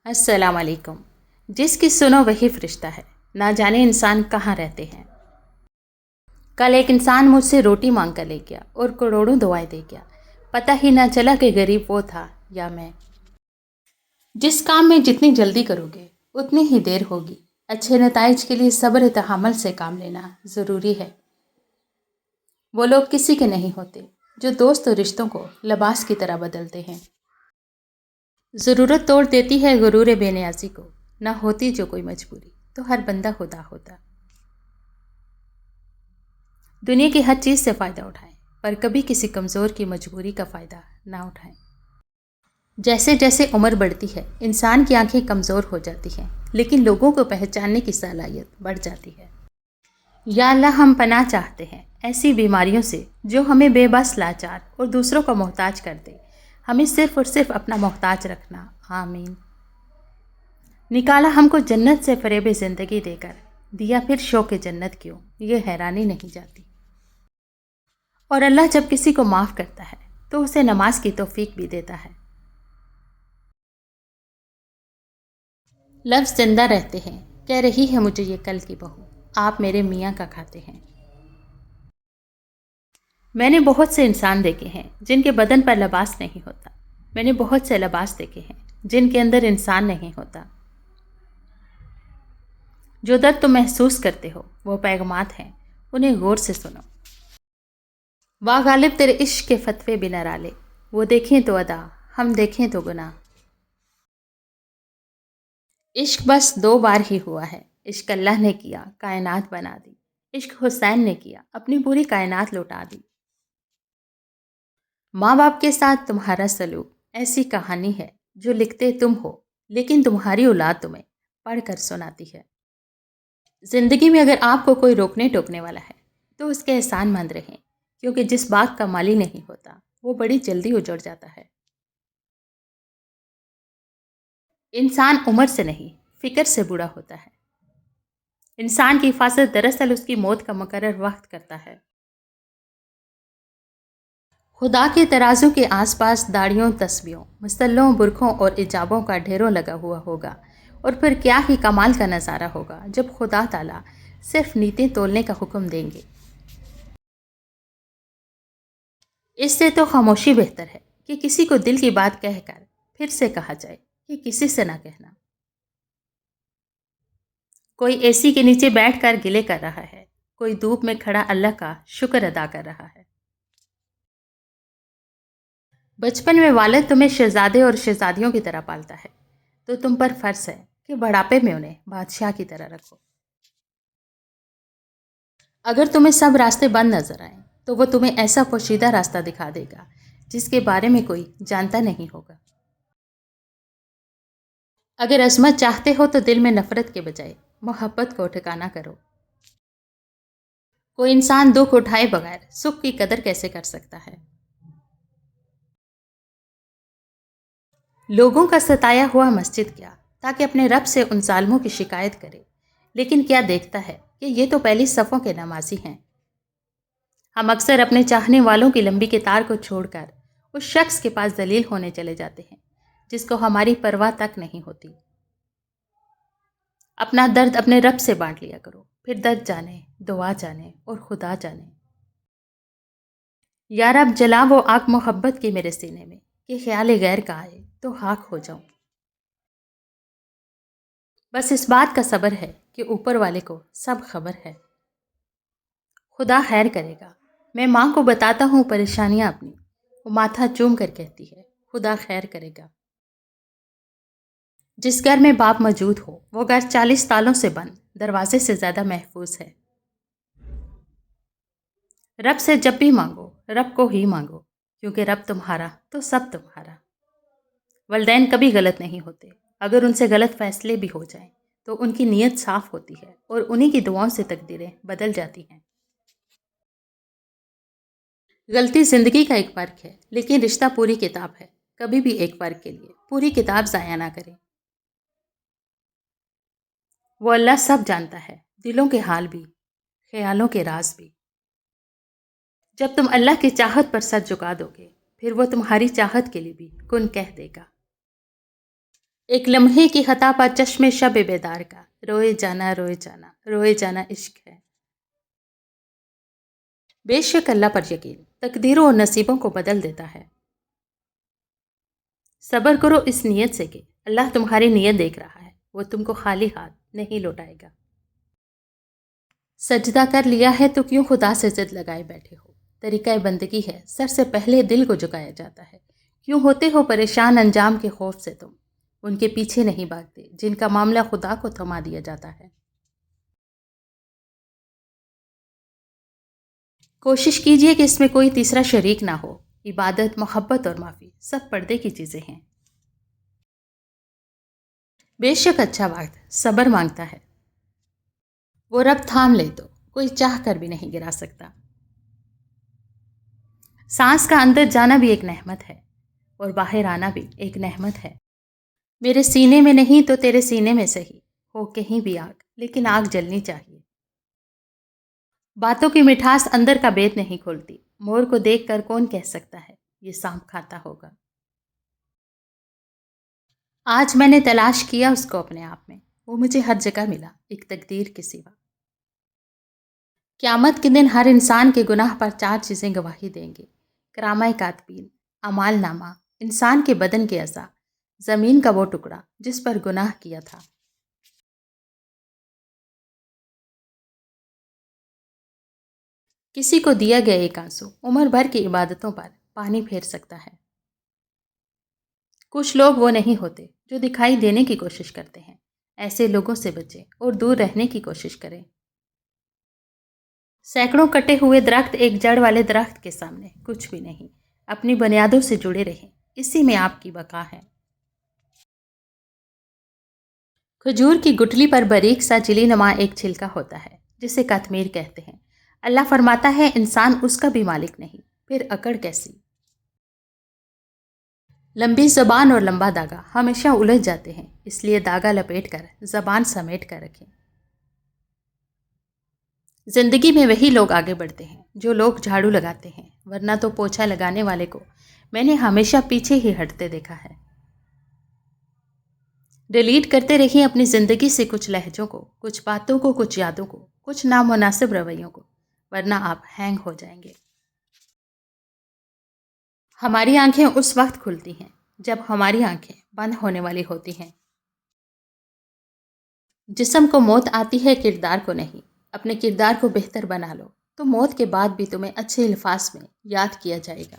السلام علیکم۔ جس کی سنو وہی فرشتہ ہے، نہ جانے انسان کہاں رہتے ہیں۔ کل ایک انسان مجھ سے روٹی مانگ کر لے گیا اور کروڑوں دعائیں دے گیا، پتہ ہی نہ چلا کہ غریب وہ تھا یا میں۔ جس کام میں جتنی جلدی کرو گے اتنی ہی دیر ہوگی۔ اچھے نتائج کے لیے صبر تحمل سے کام لینا ضروری ہے۔ وہ لوگ کسی کے نہیں ہوتے جو دوست اور رشتوں کو لباس کی طرح بدلتے ہیں۔ ضرورت توڑ دیتی ہے غرور بے نیازی کو، نہ ہوتی جو کوئی مجبوری تو ہر بندہ خدا ہوتا۔ دنیا کی ہر چیز سے فائدہ اٹھائیں، پر کبھی کسی کمزور کی مجبوری کا فائدہ نہ اٹھائیں۔ جیسے جیسے عمر بڑھتی ہے انسان کی آنکھیں کمزور ہو جاتی ہیں، لیکن لوگوں کو پہچاننے کی صلاحیت بڑھ جاتی ہے۔ یا اللہ ہم پناہ چاہتے ہیں ایسی بیماریوں سے جو ہمیں بے بس لاچار اور دوسروں کو محتاج کر دے، ہمیں صرف اور صرف اپنا محتاج رکھنا، آمین۔ نکالا ہم کو جنت سے فریب زندگی دے کر، دیا پھر شوق جنت کیوں، یہ حیرانی نہیں جاتی۔ اور اللہ جب کسی کو معاف کرتا ہے تو اسے نماز کی توفیق بھی دیتا ہے۔ لفظ زندہ رہتے ہیں، کہہ رہی ہے مجھے یہ کل کی بہو، آپ میرے میاں کا کھاتے ہیں۔ میں نے بہت سے انسان دیکھے ہیں جن کے بدن پر لباس نہیں ہوتا، میں نے بہت سے لباس دیکھے ہیں جن کے اندر انسان نہیں ہوتا۔ جو درد تم محسوس کرتے ہو وہ پیغامات ہیں، انہیں غور سے سنو۔ واہ غالب تیرے عشق کے فتوے بھی نرالے، وہ دیکھیں تو ادا، ہم دیکھیں تو گناہ۔ عشق بس 2 بار ہی ہوا ہے، عشق اللہ نے کیا کائنات بنا دی، عشق حسین نے کیا اپنی پوری کائنات لوٹا دی۔ ماں باپ کے ساتھ تمہارا سلوک ایسی کہانی ہے جو لکھتے تم ہو، لیکن تمہاری اولاد تمہیں پڑھ کر سناتی ہے۔ زندگی میں اگر آپ کو کوئی روکنے ٹوکنے والا ہے تو اس کے احسان مند رہیں، کیونکہ جس باغ کا مالی نہیں ہوتا وہ بڑی جلدی اجڑ جاتا ہے۔ انسان عمر سے نہیں فکر سے بوڑھا ہوتا ہے۔ انسان کی حفاظت دراصل اس کی موت کا مقرر وقت کرتا ہے۔ خدا کے ترازو کے آس پاس داڑھیوں، تسبیحوں، مسلوں، برکھوں اور اجابوں کا ڈھیروں لگا ہوا ہوگا، اور پھر کیا ہی کمال کا نظارہ ہوگا جب خدا تعالیٰ صرف نیتیں تولنے کا حکم دیں گے۔ اس سے تو خاموشی بہتر ہے کہ کسی کو دل کی بات کہہ کر پھر سے کہا جائے کہ کسی سے نہ کہنا۔ کوئی اے سی کے نیچے بیٹھ کر گلے کر رہا ہے، کوئی دھوپ میں کھڑا اللہ کا شکر ادا کر رہا ہے۔ بچپن میں والد تمہیں شہزادے اور شہزادیوں کی طرح پالتا ہے تو تم پر فرض ہے کہ بڑھاپے میں انہیں بادشاہ کی طرح رکھو۔ اگر تمہیں سب راستے بند نظر آئیں تو وہ تمہیں ایسا پوشیدہ راستہ دکھا دے گا جس کے بارے میں کوئی جانتا نہیں ہوگا۔ اگر عظمت چاہتے ہو تو دل میں نفرت کے بجائے محبت کو ٹھکانا کرو۔ کوئی انسان دکھ اٹھائے بغیر سکھ کی قدر کیسے کر سکتا ہے؟ لوگوں کا ستایا ہوا مسجد گیا تاکہ اپنے رب سے ان ظالموں کی شکایت کرے، لیکن کیا دیکھتا ہے کہ یہ تو پہلی صفوں کے نمازی ہیں۔ ہم اکثر اپنے چاہنے والوں کی لمبی قطار کو چھوڑ کر اس شخص کے پاس ذلیل ہونے چلے جاتے ہیں جس کو ہماری پرواہ تک نہیں ہوتی۔ اپنا درد اپنے رب سے بانٹ لیا کرو، پھر درد جانے، دعا جانے اور خدا جانے۔ یا رب جلا وہ آگ محبت کی میرے سینے میں کہ خیال غیر کا آئے تو خاک ہو جاؤں۔ بس اس بات کا صبر ہے کہ اوپر والے کو سب خبر ہے۔ خدا خیر کرے گا۔ میں ماں کو بتاتا ہوں پریشانیاں اپنی، وہ ماتھا چوم کر کہتی ہے خدا خیر کرے گا۔ جس گھر میں باپ موجود ہو وہ گھر 40 تالوں سے بند دروازے سے زیادہ محفوظ ہے۔ رب سے جب بھی مانگو رب کو ہی مانگو، کیونکہ رب تمہارا تو سب تمہارا۔ والدین کبھی غلط نہیں ہوتے، اگر ان سے غلط فیصلے بھی ہو جائیں تو ان کی نیت صاف ہوتی ہے اور انہی کی دعاؤں سے تقدیریں بدل جاتی ہیں۔ غلطی زندگی کا ایک فرق ہے، لیکن رشتہ پوری کتاب ہے، کبھی بھی ایک فرق کے لیے پوری کتاب ضائع نہ کریں۔ وہ اللہ سب جانتا ہے، دلوں کے حال بھی، خیالوں کے راز بھی۔ جب تم اللہ کی چاہت پر سر جھکا دو گے، پھر وہ تمہاری چاہت کے لیے بھی کن کہہ دے گا۔ ایک لمحے کی خطا پر چشم شب بیدار کا، روئے جانا روئے جانا روئے جانا عشق ہے۔ بے شک اللہ پر یقین تقدیروں اور نصیبوں کو بدل دیتا ہے۔ صبر کرو اس نیت سے کہ اللہ تمہاری نیت دیکھ رہا ہے، وہ تم کو خالی ہاتھ نہیں لوٹائے گا۔ سجدہ کر لیا ہے تو کیوں خدا سے ضد لگائے بیٹھے ہو؟ طریقہ بندگی ہے، سر سے پہلے دل کو جھکایا جاتا ہے۔ کیوں ہوتے ہو پریشان انجام کے خوف سے تم؟ ان کے پیچھے نہیں بھاگتے جن کا معاملہ خدا کو تھما دیا جاتا ہے۔ کوشش کیجئے کہ اس میں کوئی تیسرا شریک نہ ہو۔ عبادت، محبت اور معافی سب پردے کی چیزیں ہیں۔ بے شک اچھا وقت صبر مانگتا ہے۔ وہ رب تھام لے تو کوئی چاہ کر بھی نہیں گرا سکتا۔ سانس کا اندر جانا بھی ایک نعمت ہے اور باہر آنا بھی ایک نعمت ہے۔ میرے سینے میں نہیں تو تیرے سینے میں صحیح ہو کہیں بھی آگ، لیکن آگ جلنی چاہیے۔ باتوں کی مٹھاس اندر کا بید نہیں کھولتی۔ مور کو دیکھ کر کون کہہ سکتا ہے یہ سانپ کھاتا ہوگا؟ آج میں نے تلاش کیا اس کو اپنے آپ میں، وہ مجھے ہر جگہ ملا ایک تقدیر کے سوا۔ قیامت کے دن ہر انسان کے گناہ پر 4 چیزیں گواہی دیں گے: کرامہ کاتبین، اعمال نامہ، انسان کے بدن کے اعضاء، زمین کا وہ ٹکڑا جس پر گناہ کیا تھا۔ کسی کو دیا گیا ایک آنسو عمر بھر کی عبادتوں پر پانی پھیر سکتا ہے۔ کچھ لوگ وہ نہیں ہوتے جو دکھائی دینے کی کوشش کرتے ہیں، ایسے لوگوں سے بچیں اور دور رہنے کی کوشش کریں۔ سینکڑوں کٹے ہوئے درخت ایک جڑ والے درخت کے سامنے کچھ بھی نہیں۔ اپنی بنیادوں سے جڑے رہیں، اسی میں آپ کی بقا ہے۔ کھجور کی گٹلی پر باریک سا جلی نما ایک چھلکا ہوتا ہے جسے قطمیر کہتے ہیں۔ اللہ فرماتا ہے انسان اس کا بھی مالک نہیں، پھر اکڑ کیسی؟ لمبی زبان اور لمبا داغا ہمیشہ الجھ جاتے ہیں، اس لیے داغا لپیٹ کر زبان سمیٹ کر رکھیں۔ زندگی میں وہی لوگ آگے بڑھتے ہیں جو لوگ جھاڑو لگاتے ہیں، ورنہ تو پوچھا لگانے والے کو میں نے ہمیشہ پیچھے ہی ہٹتے دیکھا ہے۔ ڈیلیٹ کرتے رہیے اپنی زندگی سے کچھ لہجوں کو، کچھ باتوں کو، کچھ یادوں کو، کچھ نامناسب رویوں کو، ورنہ آپ ہینگ ہو جائیں گے۔ ہماری آنکھیں اس وقت کھلتی ہیں جب ہماری آنکھیں بند ہونے والی ہوتی ہیں۔ جسم کو موت آتی ہے، کردار کو نہیں۔ اپنے کردار کو بہتر بنا لو تو موت کے بعد بھی تمہیں اچھے الفاظ میں یاد کیا جائے گا۔